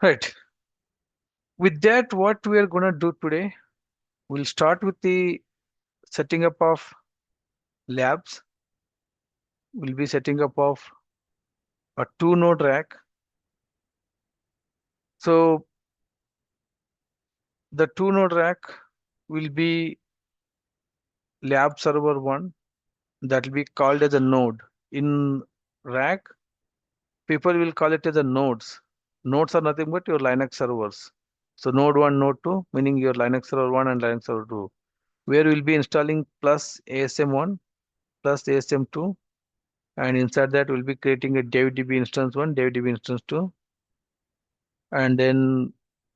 Right. With that, what we are going to do today, we'll start with the setting up of labs. We'll be setting up of a two node rack. So the two node rack will be lab server one, that will be called as a node. In rack, people will call it as a nodes. Nodes are nothing but your Linux servers. So node 1, node 2, meaning your Linux server 1 and Linux server 2, where we'll be installing plus ASM1 plus ASM2, and inside that we'll be creating a DevDB instance 1, DevDB instance 2, and then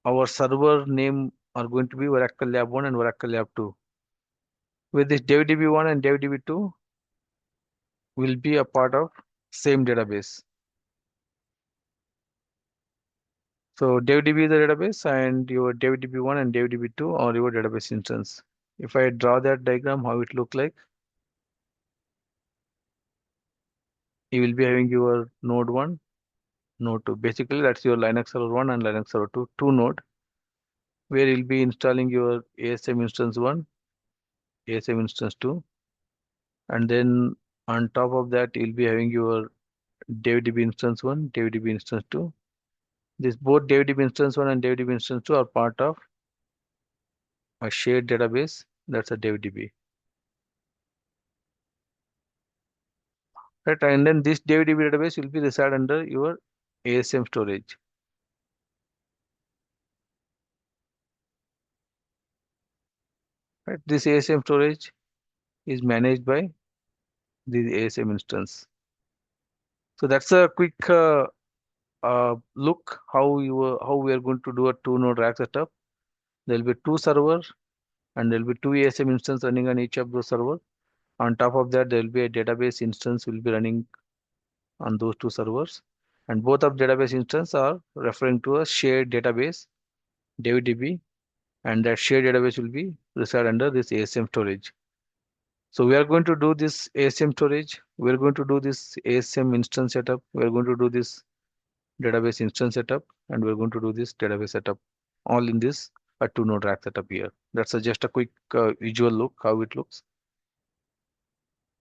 our server name are going to be Oracle Lab 1 and Oracle Lab 2. With this DevDB 1 and DevDB 2 will be a part of same database. So DevDB is the database and your DevDB1 and DevDB2 are your database instance. If I draw that diagram, how it look like, you will be having your node 1, node 2. Basically, that's your Linux server 1 and Linux server 2, two node, where you'll be installing your ASM instance 1, ASM instance 2, and then on top of that, you'll be having your DevDB instance 1, DevDB instance 2. This both DevDB instance 1 and DevDB instance 2 are part of a shared database, that's a DevDB. Right, and then this DB database will be reside under your ASM storage. Right, this ASM storage is managed by the ASM instance. So that's a quick look how we are going to do a two node rack setup. There will be two servers and there will be two ASM instance running on each of those servers. On top of that, there will be a database instance will be running on those two servers, and both of database instance are referring to a shared database DB, and that shared database will be reside under this ASM storage. So we are going to do this ASM storage. We are going to do this ASM instance setup. We are going to do this database instance setup, and we are going to do this database setup, all in this a two node rack setup here. That's just a quick visual look how it looks.